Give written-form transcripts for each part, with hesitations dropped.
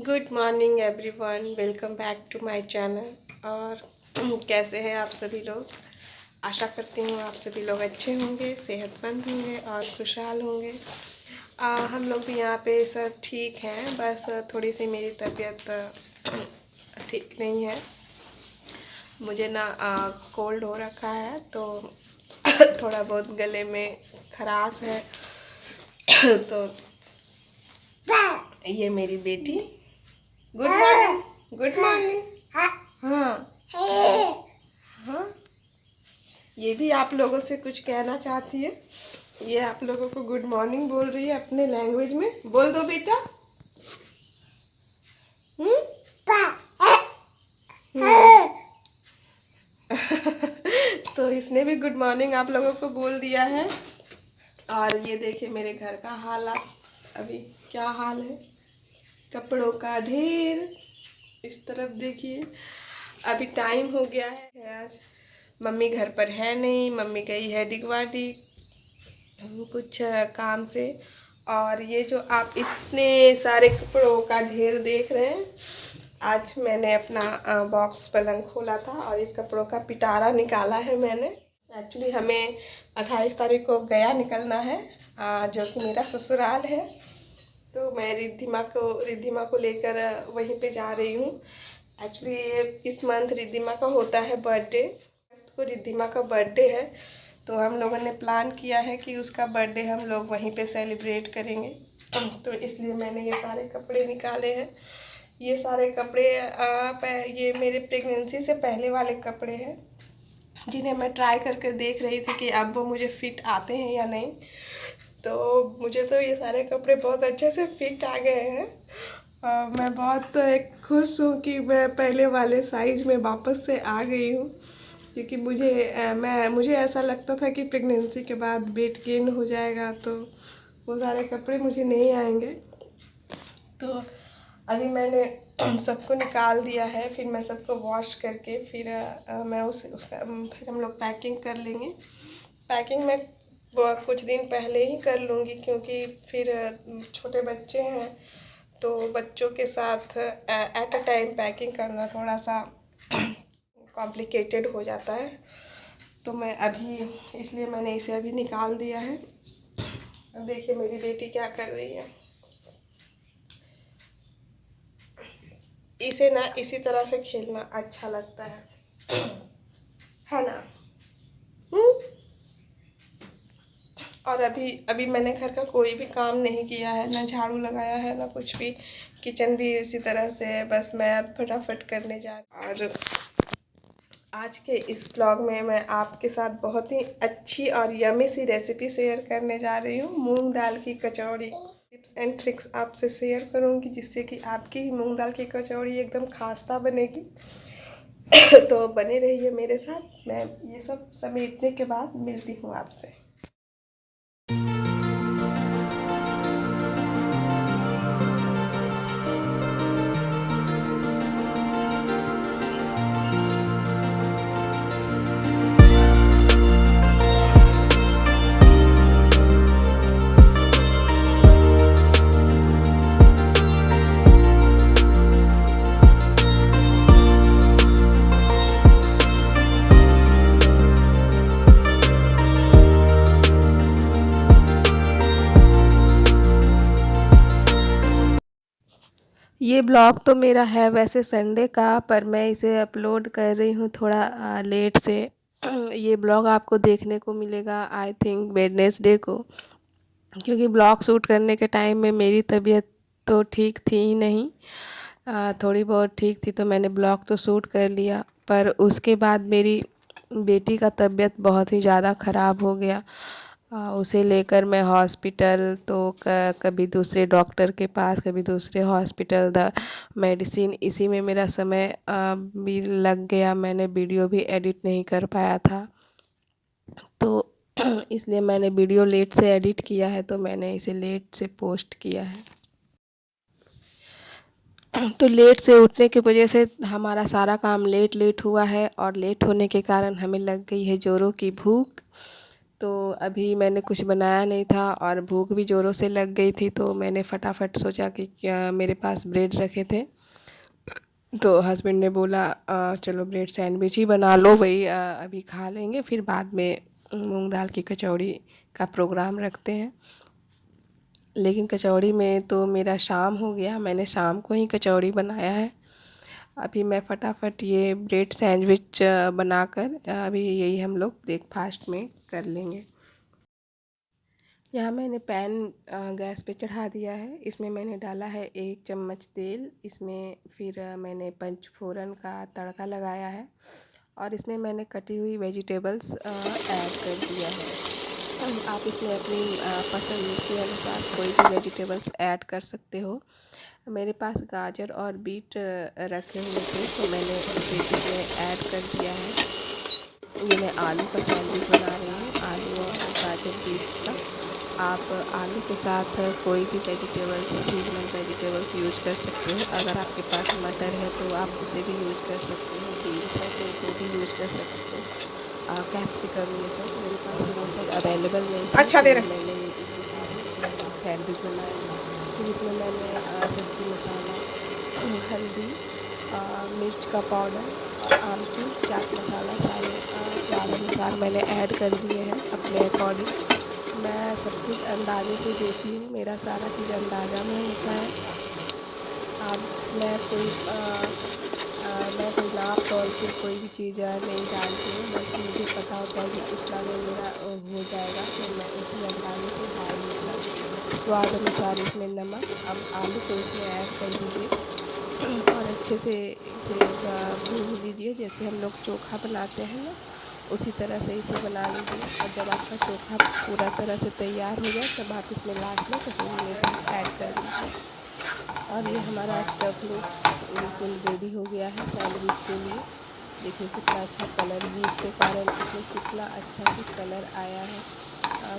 Good morning everyone, welcome back to my channel. और कैसे हैं आप सभी लोग। आशा करती हूँ आप सभी लोग अच्छे होंगे, सेहतमंद होंगे और खुशहाल होंगे। हम लोग भी यहाँ पे सब ठीक हैं, बस थोड़ी सी मेरी तबीयत ठीक नहीं है। मुझे ना कोल्ड हो रखा है, तो थोड़ा बहुत गले में खराश है। तो ये मेरी बेटी, गुड मॉर्निंग, गुड मॉर्निंग। हाँ हाँ, ये भी आप लोगों से कुछ कहना चाहती है। ये आप लोगों को गुड मॉर्निंग बोल रही है अपने लैंग्वेज में। बोल दो बेटा। हम्म। तो इसने भी गुड मॉर्निंग आप लोगों को बोल दिया है। और ये देखिए मेरे घर का हालात अभी क्या हाल है। कपड़ों का ढेर। इस तरफ देखिए, अभी टाइम हो गया है। आज मम्मी घर पर है नहीं, मम्मी गई है डिगवाडी कुछ काम से। और ये जो आप इतने सारे कपड़ों का ढेर देख रहे हैं, आज मैंने अपना बॉक्स पलंग खोला था और ये कपड़ों का पिटारा निकाला है मैंने। एक्चुअली हमें 28 तारीख को गया निकलना है, जो कि मेरा ससुराल है। तो मैं रिद्धिमा को लेकर वहीं पे जा रही हूँ। एक्चुअली इस मंथ रिद्धिमा का होता है बर्थडे। तो रिद्धिमा का बर्थडे है, तो हम लोगों ने प्लान किया है कि उसका बर्थडे हम लोग वहीं पे सेलिब्रेट करेंगे। तो इसलिए मैंने ये सारे कपड़े निकाले हैं। ये सारे कपड़े ये मेरे प्रेगनेंसी से पहले वाले कपड़े हैं, जिन्हें मैं ट्राई करके देख रही थी कि अब वो मुझे फिट आते हैं या नहीं। तो मुझे तो ये सारे कपड़े बहुत अच्छे से फिट आ गए हैं। मैं बहुत खुश हूँ कि मैं पहले वाले साइज में वापस से आ गई हूँ, क्योंकि मुझे ऐसा लगता था कि प्रेगनेंसी के बाद वेट गेन हो जाएगा, तो वो सारे कपड़े मुझे नहीं आएंगे। तो अभी मैंने सबको निकाल दिया है, फिर मैं सबको वॉश करके फिर मैं फिर हम लोग पैकिंग कर लेंगे। पैकिंग मैं कुछ दिन पहले ही कर लूँगी, क्योंकि फिर छोटे बच्चे हैं, तो बच्चों के साथ एट अ टाइम पैकिंग करना थोड़ा सा कॉम्प्लिकेटेड हो जाता है। तो मैं अभी इसलिए मैंने इसे अभी निकाल दिया है। अब देखिए मेरी बेटी क्या कर रही है। इसे ना इसी तरह से खेलना अच्छा लगता है ना। और अभी अभी मैंने घर का कोई भी काम नहीं किया है, ना झाड़ू लगाया है ना कुछ भी। किचन भी इसी तरह से है, बस मैं अब फटाफट करने जा रही हूँ। और आज के इस ब्लॉग में मैं आपके साथ बहुत ही अच्छी और यमी सी रेसिपी शेयर करने जा रही हूँ। मूंग दाल की कचौड़ी टिप्स एंड ट्रिक्स आपसे शेयर करूँगी, जिससे कि आपकी मूंग दाल की कचौड़ी एकदम खास्ता बनेगी। तो बने रहिए मेरे साथ। मैं ये सब समेटने के बाद मिलती हूँ आपसे। ये ब्लॉग तो मेरा है वैसे संडे का, पर मैं इसे अपलोड कर रही हूँ थोड़ा लेट से। ये ब्लॉग आपको देखने को मिलेगा आई थिंक वेडनेसडे को, क्योंकि ब्लॉग शूट करने के टाइम में मेरी तबीयत तो ठीक थी ही नहीं। थोड़ी बहुत ठीक थी, तो मैंने ब्लॉग तो शूट कर लिया, पर उसके बाद मेरी बेटी का तबीयत बहुत ही ज़्यादा ख़राब हो गया। उसे लेकर मैं हॉस्पिटल, तो कभी दूसरे डॉक्टर के पास, कभी दूसरे हॉस्पिटल, मेडिसिन, इसी में मेरा समय भी लग गया। मैंने वीडियो भी एडिट नहीं कर पाया था, तो इसलिए मैंने वीडियो लेट से एडिट किया है, तो मैंने इसे लेट से पोस्ट किया है। तो लेट से उठने की वजह से हमारा सारा काम लेट हुआ है, और लेट होने के कारण हमें लग गई है जोरों की भूख। तो अभी मैंने कुछ बनाया नहीं था और भूख भी ज़ोरों से लग गई थी, तो मैंने फटाफट सोचा कि क्या मेरे पास ब्रेड रखे थे, तो हस्बैंड ने बोला चलो ब्रेड सैंडविच ही बना लो, वही अभी खा लेंगे, फिर बाद में मूंग दाल की कचौड़ी का प्रोग्राम रखते हैं। लेकिन कचौड़ी में तो मेरा शाम हो गया, मैंने शाम को ही कचौड़ी बनाया है। अभी मैं फटाफट ये ब्रेड सैंडविच बनाकर अभी यही हम लोग ब्रेकफास्ट में कर लेंगे। यहाँ मैंने पैन गैस पे चढ़ा दिया है। इसमें मैंने डाला है 1 चम्मच तेल। इसमें फिर मैंने पंचफोरन का तड़का लगाया है और इसमें मैंने कटी हुई वेजिटेबल्स ऐड कर दिया है। आप इसमें अपनी पसंद के अनुसार कोई भी वेजिटेबल्स ऐड कर सकते हो। मेरे पास गाजर और बीट रखे हुए थे, तो मैंने उसे इसमें ऐड कर दिया है। ये मैं आलू का सैंडविच बना रही हूँ, आलू और गाजर बीट का। आप आलू के साथ कोई भी वेजिटेबल्स, सीजनल वेजिटेबल्स यूज कर सकते हो। अगर आपके पास मटर है तो आप उसे भी यूज कर सकते हो, बीन्स है तो वो भी यूज कर सकते हो, कैप्सिकम ये सब मेरे पास वो सब अवेलेबल नहीं था। अच्छा, मैंने इसी का सैंडविच बनाया। फिर इसमें मैंने सब्ज़ी मसाला, हल्दी, मिर्च का पाउडर, आमचूर, चाट मसाला सारे स्वाद अनुसार मैंने ऐड कर दिए हैं अपने अकॉर्डिंग। मैं सब कुछ अंदाज़े से देती हूँ, मेरा सारा चीज़ अंदाज़ा में होता है। अब मैं कोई नाप तौल के कोई भी चीज़ नहीं डालती हूँ, बस मुझे पता होता है कि इतना में मेरा हो जाएगा, तो मैं उसी अंदाज़े से डाल देती हूँ। स्वाद अनुसार इसमें नमक। अब आलू को इसमें ऐड कर दीजिए और अच्छे से इसे भून लीजिए, जैसे हम लोग चोखा बनाते हैं ना, उसी तरह से इसे बना लीजिए। और जब आपका चोखा पूरा तरह से तैयार हो जाए तब आप इसमें लास्ट में कसूरी मेथी ऐड कर दीजिए। और ये हमारा स्टफिंग बिल्कुल रेडी हो गया है सैंडविच के लिए। देखिए कितना अच्छा कलर, हीट के कारण इसमें कितना अच्छा से कलर आया है।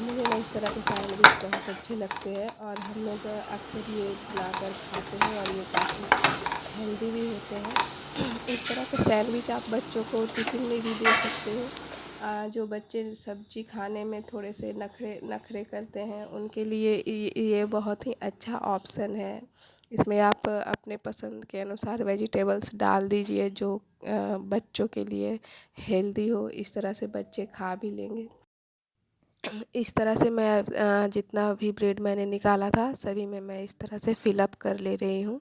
मुझे ना इस तरह के सैंडविच बहुत अच्छे लगते हैं और हम लोग अक्सर ये बनाकर खाते हैं और ये काफ़ी हेल्दी भी होते हैं। इस तरह के सैंडविच आप बच्चों को टिफ़िन में भी दे सकते हो। जो बच्चे सब्ज़ी खाने में थोड़े से नखरे करते हैं, उनके लिए ये बहुत ही अच्छा ऑप्शन है। इसमें आप अपने पसंद के अनुसार वेजिटेबल्स डाल दीजिए जो बच्चों के लिए हेल्दी हो, इस तरह से बच्चे खा भी लेंगे। इस तरह से मैं जितना भी ब्रेड मैंने निकाला था सभी में मैं इस तरह से फिलअप कर ले रही हूँ।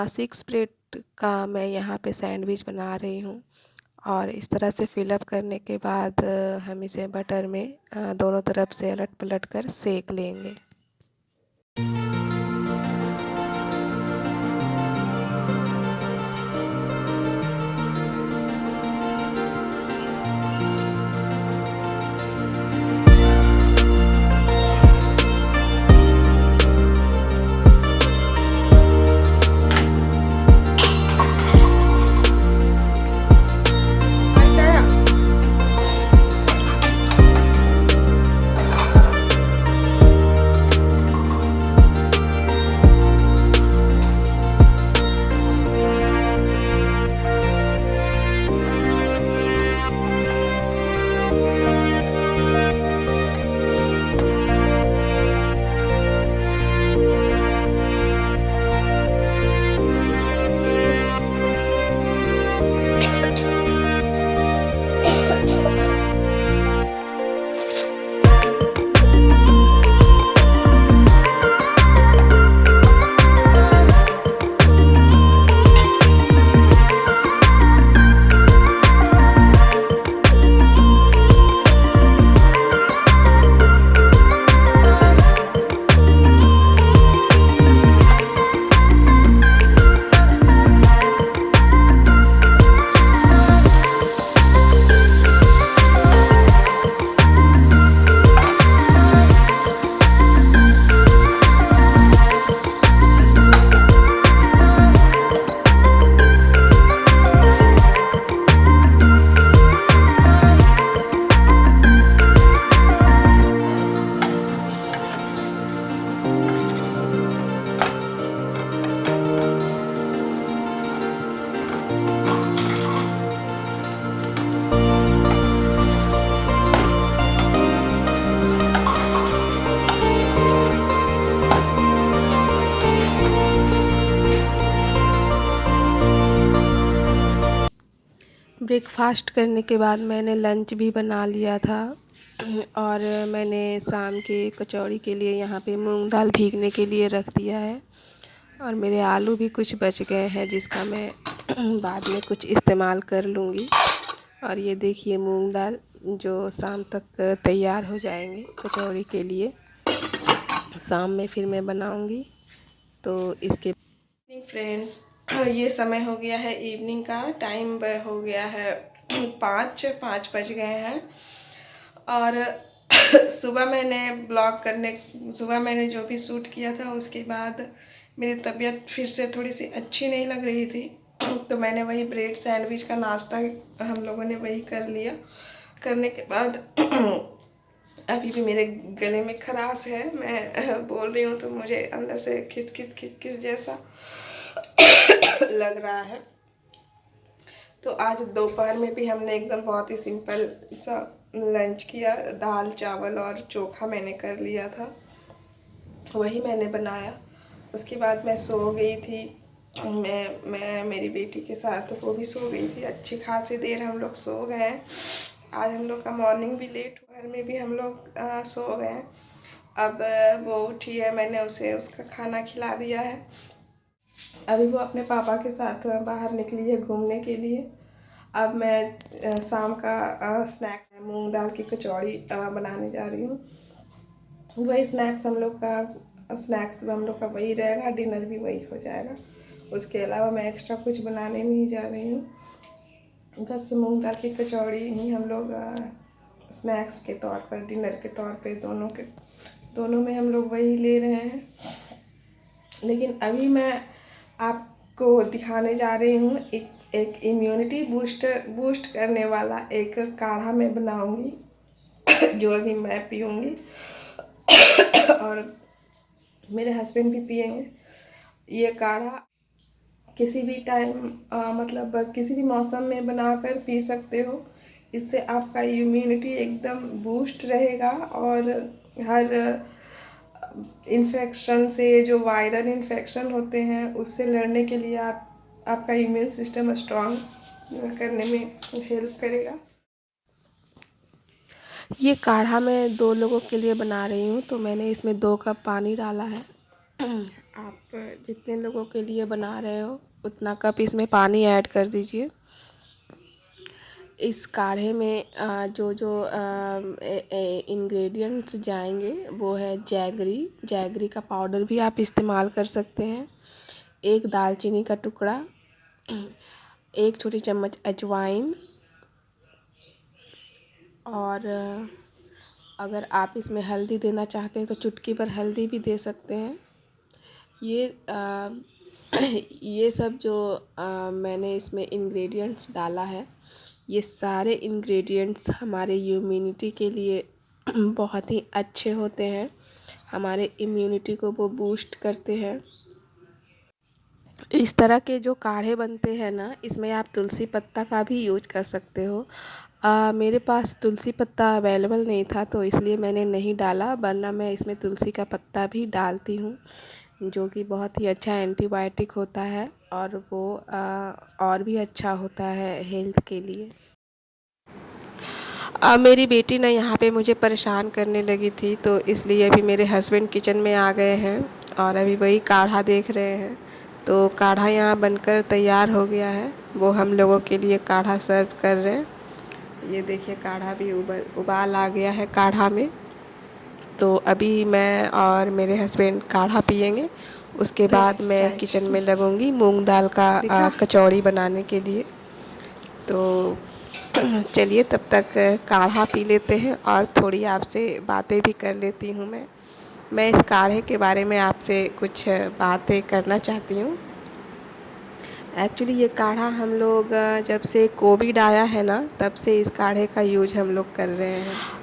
6 ब्रेड का मैं यहाँ पे सैंडविच बना रही हूँ और इस तरह से फिलअप करने के बाद हम इसे बटर में दोनों तरफ से अलट पलट कर सेक लेंगे। ब्रेकफास्ट करने के बाद मैंने लंच भी बना लिया था और मैंने शाम के कचौड़ी के लिए यहाँ पे मूंग दाल भीगने के लिए रख दिया है और मेरे आलू भी कुछ बच गए हैं जिसका मैं बाद में कुछ इस्तेमाल कर लूँगी। और ये देखिए मूंग दाल जो शाम तक तैयार हो जाएंगे कचौड़ी के लिए, शाम में फिर मैं बनाऊँगी। तो इसके फ्रेंड्स ये समय हो गया है इवनिंग का, टाइम हो गया है 5 बज गए हैं। और सुबह मैंने जो भी शूट किया था उसके बाद मेरी तबीयत फिर से थोड़ी सी अच्छी नहीं लग रही थी, तो मैंने वही ब्रेड सैंडविच का नाश्ता हम लोगों ने वही कर लिया। करने के बाद अभी भी मेरे गले में खराश है, मैं बोल रही हूँ तो मुझे अंदर से खिस जैसा लग रहा है। तो आज दोपहर में भी हमने एकदम बहुत ही सिंपल सा लंच किया, दाल चावल और चोखा मैंने कर लिया था, वही मैंने बनाया। उसके बाद मैं सो गई थी, मैं मेरी बेटी के साथ, वो भी सो गई थी। अच्छी खासी देर हम लोग सो गए हैं। आज हम लोग का मॉर्निंग भी लेट हुआ, घर में भी हम लोग सो गए हैं। अब वो उठी है, मैंने उसे उसका खाना खिला दिया है। अभी वो अपने पापा के साथ बाहर निकली है घूमने के लिए। अब मैं शाम का स्नैक्स मूंग दाल की कचौड़ी बनाने जा रही हूँ। वही स्नैक्स हम लोग का वही रहेगा, डिनर भी वही हो जाएगा। उसके अलावा मैं एक्स्ट्रा कुछ बनाने नहीं जा रही हूँ। बस मूंग दाल की कचौड़ी ही हम लोग स्नैक्स के तौर पर, डिनर के तौर पे दोनों में हम लोग वही ले रहे हैं। लेकिन अभी मैं आपको दिखाने जा रही हूँ एक इम्यूनिटी बूस्ट करने वाला एक काढ़ा मैं बनाऊँगी जो अभी मैं पीऊँगी और मेरे हस्बैंड भी पिएंगे। ये काढ़ा किसी भी टाइम मतलब किसी भी मौसम में बनाकर पी सकते हो। इससे आपका इम्यूनिटी एकदम बूस्ट रहेगा और हर इन्फेक्शन से, जो वायरल इन्फेक्शन होते हैं उससे लड़ने के लिए आपका इम्यून सिस्टम स्ट्रॉन्ग करने में हेल्प करेगा। ये काढ़ा मैं 2 लोगों के लिए बना रही हूँ, तो मैंने इसमें 2 कप पानी डाला है। आप जितने लोगों के लिए बना रहे हो उतना कप इसमें पानी ऐड कर दीजिए। इस काढ़े में जो इंग्रेडिएंट्स जाएंगे वो है जैगरी का पाउडर भी आप इस्तेमाल कर सकते हैं, 1 दालचीनी का टुकड़ा, 1 छोटी चम्मच अजवाइन, और अगर आप इसमें हल्दी देना चाहते हैं तो चुटकी भर हल्दी भी दे सकते हैं। ये सब जो मैंने इसमें इंग्रेडिएंट्स डाला है, ये सारे इंग्रेडिएंट्स हमारे इम्यूनिटी के लिए बहुत ही अच्छे होते हैं, हमारे इम्यूनिटी को वो बूस्ट करते हैं। इस तरह के जो काढ़े बनते हैं ना, इसमें आप तुलसी पत्ता का भी यूज कर सकते हो। मेरे पास तुलसी पत्ता अवेलेबल नहीं था तो इसलिए मैंने नहीं डाला, वरना मैं इसमें तुलसी का पत्ता भी डालती हूँ, जो कि बहुत ही अच्छा एंटीबायोटिक होता है और वो और भी अच्छा होता है हेल्थ के लिए। मेरी बेटी ने यहाँ पे मुझे परेशान करने लगी थी, तो इसलिए अभी मेरे हस्बैंड किचन में आ गए हैं और अभी वही काढ़ा देख रहे हैं। तो काढ़ा यहाँ बनकर तैयार हो गया है, वो हम लोगों के लिए काढ़ा सर्व कर रहे हैं। ये देखिए काढ़ा भी उबाल आ गया है काढ़ा में। तो अभी मैं और मेरे हस्बैंड काढ़ा पिएंगे, उसके बाद मैं किचन में लगूंगी मूंग दाल का कचौड़ी बनाने के लिए। तो चलिए तब तक काढ़ा पी लेते हैं और थोड़ी आपसे बातें भी कर लेती हूँ। मैं इस काढ़े के बारे में आपसे कुछ बातें करना चाहती हूँ। एक्चुअली ये काढ़ा हम लोग जब से कोविड आया है ना, तब से इस काढ़े का यूज हम लोग कर रहे हैं।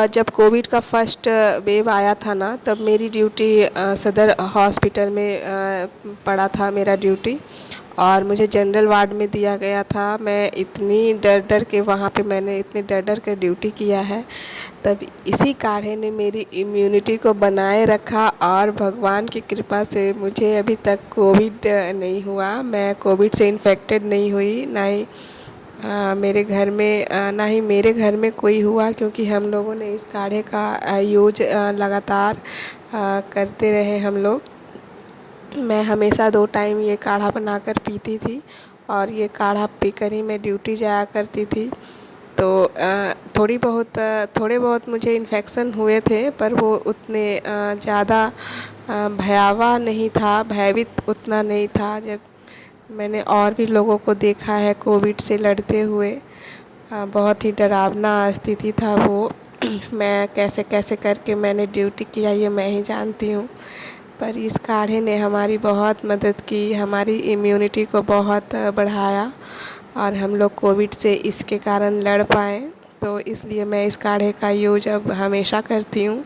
जब कोविड का फर्स्ट वेव आया था ना, तब मेरी ड्यूटी सदर हॉस्पिटल में पड़ा था मेरा ड्यूटी, और मुझे जनरल वार्ड में दिया गया था। मैं इतनी डर के वहाँ पे मैंने इतने डर के ड्यूटी किया है, तब इसी काढ़े ने मेरी इम्यूनिटी को बनाए रखा और भगवान की कृपा से मुझे अभी तक कोविड नहीं हुआ। मैं कोविड से इन्फेक्टेड नहीं हुई, ना ही मेरे घर में ना ही मेरे घर में कोई हुआ, क्योंकि हम लोगों ने इस काढ़े का यूज लगातार करते रहे हम लोग। मैं हमेशा 2 टाइम ये काढ़ा बनाकर पीती थी, और ये काढ़ा पीकर ही मैं ड्यूटी जाया करती थी। तो थोड़े बहुत मुझे इन्फेक्शन हुए थे, पर वो उतने ज़्यादा भयावह नहीं था, भयभीत उतना नहीं था। जब मैंने और भी लोगों को देखा है कोविड से लड़ते हुए, बहुत ही डरावना स्थिति था वो। मैं कैसे कैसे करके मैंने ड्यूटी किया ये मैं ही जानती हूँ। पर इस काढ़े ने हमारी बहुत मदद की, हमारी इम्यूनिटी को बहुत बढ़ाया, और हम लोग कोविड से इसके कारण लड़ पाए। तो इसलिए मैं इस काढ़े का यूज अब हमेशा करती हूँ।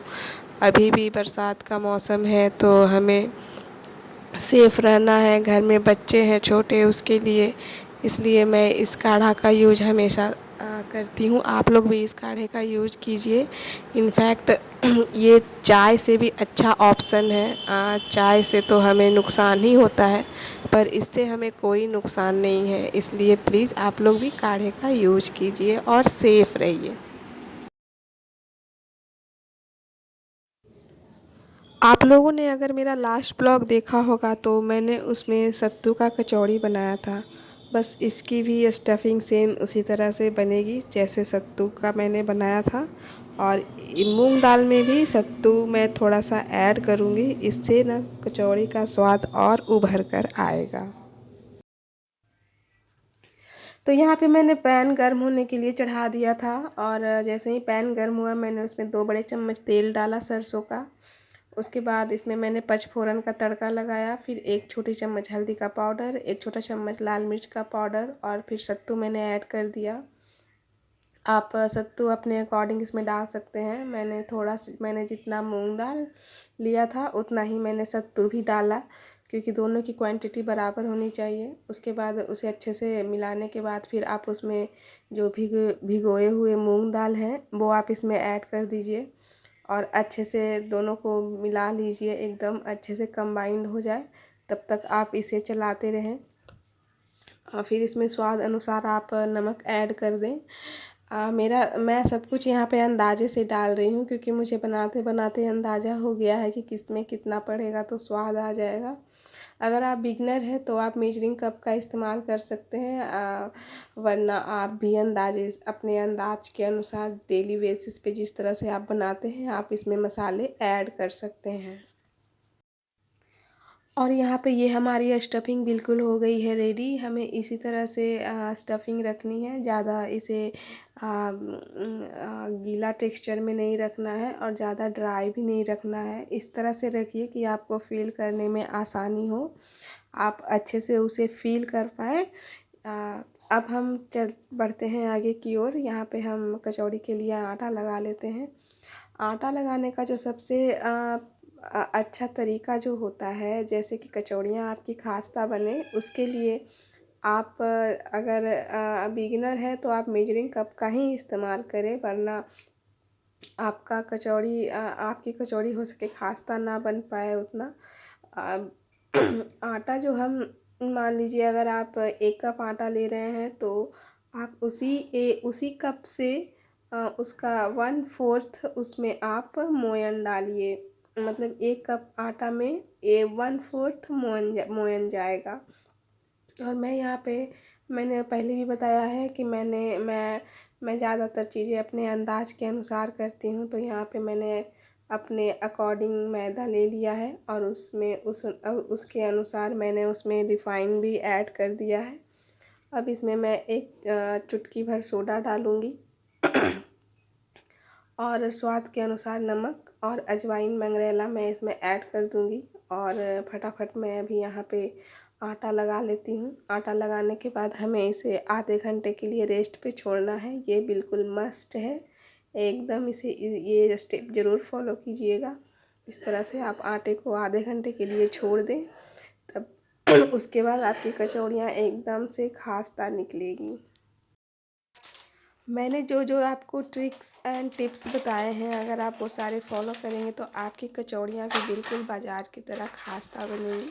अभी भी बरसात का मौसम है तो हमें सेफ़ रहना है, घर में बच्चे हैं छोटे उसके लिए, इसलिए मैं इस काढ़ा का यूज हमेशा करती हूँ। आप लोग भी इस काढ़े का यूज कीजिए। इनफैक्ट ये चाय से भी अच्छा ऑप्शन है। चाय से तो हमें नुकसान ही होता है, पर इससे हमें कोई नुकसान नहीं है। इसलिए प्लीज़ आप लोग भी काढ़े का यूज कीजिए और सेफ़ रहिए। आप लोगों ने अगर मेरा लास्ट ब्लॉग देखा होगा तो मैंने उसमें सत्तू का कचौड़ी बनाया था। बस इसकी भी स्टफिंग सेम उसी तरह से बनेगी जैसे सत्तू का मैंने बनाया था। और मूंग दाल में भी सत्तू मैं थोड़ा सा ऐड करूँगी, इससे ना कचौड़ी का स्वाद और उभर कर आएगा। तो यहाँ पे मैंने पैन गर्म होने के लिए चढ़ा दिया था, और जैसे ही पैन गर्म हुआ मैंने उसमें 2 बड़े चम्मच तेल डाला सरसों का। उसके बाद इसमें मैंने पचफोरन का तड़का लगाया, फिर 1 छोटी चम्मच हल्दी का पाउडर, 1 छोटा चम्मच लाल मिर्च का पाउडर, और फिर सत्तू मैंने ऐड कर दिया। आप सत्तू अपने अकॉर्डिंग इसमें डाल सकते हैं। मैंने जितना मूंग दाल लिया था उतना ही मैंने सत्तू भी डाला, क्योंकि दोनों की क्वांटिटी बराबर होनी चाहिए। उसके बाद उसे अच्छे से मिलाने के बाद फिर आप उसमें जो भिगोए हुए मूंग दाल हैं वो आप इसमें ऐड कर दीजिए, और अच्छे से दोनों को मिला लीजिए, एकदम अच्छे से कंबाइंड हो जाए। तब तक आप इसे चलाते रहें, और फिर इसमें स्वाद अनुसार आप नमक ऐड कर दें। मैं सब कुछ यहाँ पे अंदाजे से डाल रही हूँ, क्योंकि मुझे बनाते बनाते अंदाज़ा हो गया है कि किस में कितना पड़ेगा तो स्वाद आ जाएगा। अगर आप बिगनर हैं तो आप मेजरिंग कप का इस्तेमाल कर सकते हैं, वरना आप भी अपने अंदाज के अनुसार डेली बेसिस पे जिस तरह से आप बनाते हैं आप इसमें मसाले ऐड कर सकते हैं। और यहाँ पे ये हमारी स्टफिंग बिल्कुल हो गई है रेडी। हमें इसी तरह से स्टफिंग रखनी है, ज़्यादा इसे गीला टेक्सचर में नहीं रखना है और ज़्यादा ड्राई भी नहीं रखना है। इस तरह से रखिए कि आपको फ़ील करने में आसानी हो, आप अच्छे से उसे फ़ील कर पाएँ। अब हम चल बढ़ते हैं आगे की ओर। यहाँ पे हम कचौड़ी के लिए आटा लगा लेते हैं। आटा लगाने का जो सबसे अच्छा तरीका जो होता है, जैसे कि कचौड़ियाँ आपकी खास्ता बने, उसके लिए आप अगर बिगिनर है तो आप मेजरिंग कप का ही इस्तेमाल करें, वरना आपकी कचौड़ी हो सके खास्ता ना बन पाए उतना। आटा जो हम मान लीजिए अगर आप 1 कप आटा ले रहे हैं तो आप उसी कप से उसका 1/4 उसमें आप मोयन डालिए। मतलब 1 कप आटा में 1/4 मोयन जाएगा। और मैं यहाँ पे मैंने पहले भी बताया है कि मैं ज़्यादातर चीज़ें अपने अंदाज के अनुसार करती हूँ। तो यहाँ पे मैंने अपने अकॉर्डिंग मैदा ले लिया है, और उसके अनुसार मैंने उसमें रिफ़ाइन भी ऐड कर दिया है। अब इसमें मैं एक चुटकी भर सोडा डालूँगी और स्वाद के अनुसार नमक और अजवाइन मंगरेला मैं इसमें ऐड कर दूँगी। और फटाफट मैं अभी यहाँ पे आटा लगा लेती हूँ। आटा लगाने के बाद हमें इसे आधे घंटे के लिए रेस्ट पे छोड़ना है, ये बिल्कुल मस्ट है। एकदम ये स्टेप ज़रूर फॉलो कीजिएगा। इस तरह से आप आटे को आधे घंटे के लिए छोड़ दें, तब उसके बाद आपकी कचौड़ियाँ एकदम से खास्ता निकलेगी। मैंने जो जो आपको ट्रिक्स एंड टिप्स बताए हैं, अगर आप वो सारे फॉलो करेंगे तो आपकी कचौड़ियाँ भी बिल्कुल बाज़ार की तरह खास्ता बनेंगी।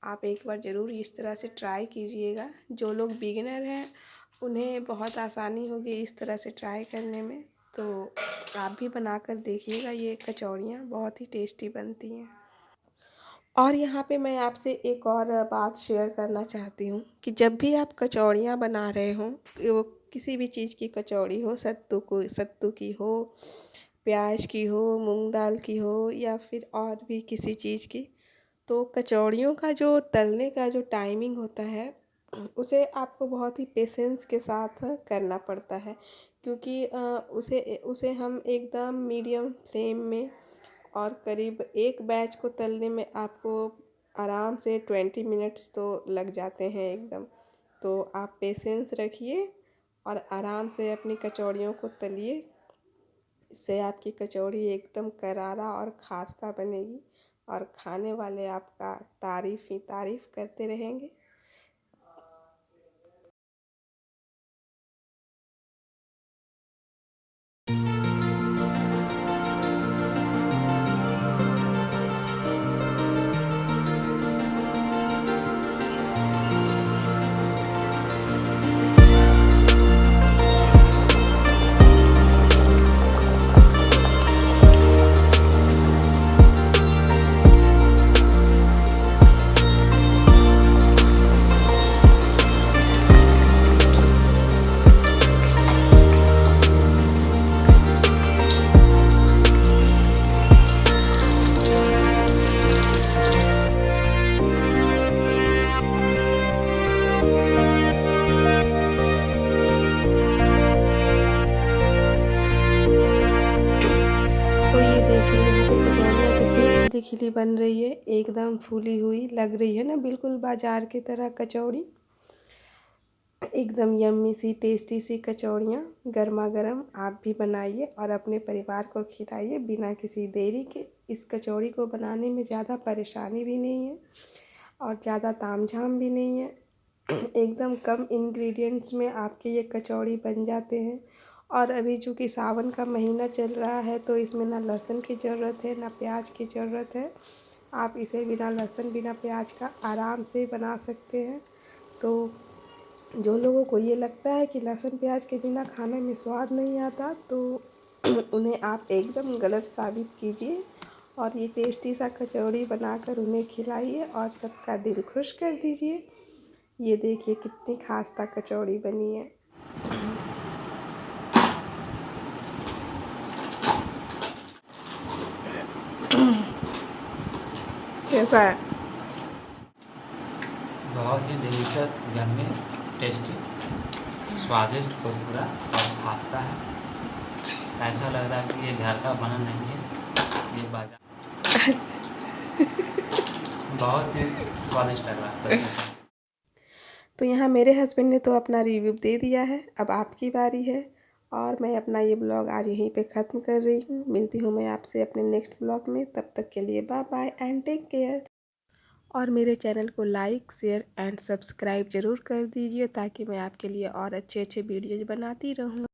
आप एक बार ज़रूर इस तरह से ट्राई कीजिएगा। जो लोग बिगिनर हैं उन्हें बहुत आसानी होगी इस तरह से ट्राई करने में। तो आप भी बनाकर देखिएगा, ये कचौड़ियाँ बहुत ही टेस्टी बनती हैं। और यहाँ पे मैं आपसे एक और बात शेयर करना चाहती हूँ कि जब भी आप कचौड़ियाँ बना रहे हों, वो किसी भी चीज़ की कचौड़ी हो, सत्तू की हो, प्याज की हो, मूंग दाल की हो, या फिर और भी किसी चीज़ की, तो कचौड़ियों का जो तलने का जो टाइमिंग होता है, उसे आपको बहुत ही पेशेंस के साथ करना पड़ता है। क्योंकि उसे उसे हम एकदम मीडियम फ्लेम में, और करीब एक बैच को तलने में आपको आराम से 20 मिनट्स तो लग जाते हैं एकदम। तो आप पेशेंस रखिए और आराम से अपनी कचौड़ियों को तलिए। इससे आपकी कचौड़ी एकदम करारा और खास्ता बनेगी, और खाने वाले आपका तारीफ़ ही तारीफ़ करते रहेंगे। तो ये देखिए यहाँ पे कचौड़ियाँ कितनी खिली खिली बन रही है, एकदम फूली हुई लग रही है ना, बिल्कुल बाजार की तरह कचौड़ी। एकदम यम्मी सी टेस्टी सी कचौड़ियाँ गर्मा गर्म आप भी बनाइए और अपने परिवार को खिलाइए बिना किसी देरी के। इस कचौड़ी को बनाने में ज़्यादा परेशानी भी नहीं है और ज़्यादा तामझाम भी नहीं है। एकदम कम इंग्रेडिएंट्स में आपके ये कचौड़ी बन जाते हैं। और अभी चूँकि सावन का महीना चल रहा है, तो इसमें ना लहसुन की ज़रूरत है ना प्याज की ज़रूरत है। आप इसे बिना लहसुन बिना प्याज का आराम से बना सकते हैं। तो जो लोगों को ये लगता है कि लहसुन प्याज के बिना खाने में स्वाद नहीं आता, तो उन्हें आप एकदम गलत साबित कीजिए और ये टेस्टी सा कचौड़ी बनाकर उन्हें खिलाइए और सबका दिल खुश कर दीजिए। ये देखिए कितनी खास्ता कचौड़ी बनी है। कैसा है? बहुत ही डिलीशियस, यम्मी, टेस्टी, स्वादिष्ट, कुरकुरा और खास्ता है। ऐसा लग रहा है कि ये घर का बना नहीं है, ये बाजार। बहुत ही स्वादिष्ट लग रहा है। तो यहाँ मेरे हस्बैंड ने तो अपना रिव्यू दे दिया है, अब आपकी बारी है। और मैं अपना ये ब्लॉग आज यहीं पे ख़त्म कर रही हूँ। मिलती हूँ मैं आपसे अपने नेक्स्ट ब्लॉग में, तब तक के लिए bye bye and take care. और मेरे चैनल को लाइक शेयर एंड सब्सक्राइब ज़रूर कर दीजिए, ताकि मैं आपके लिए और अच्छे अच्छे वीडियोज़ बनाती रहूँ।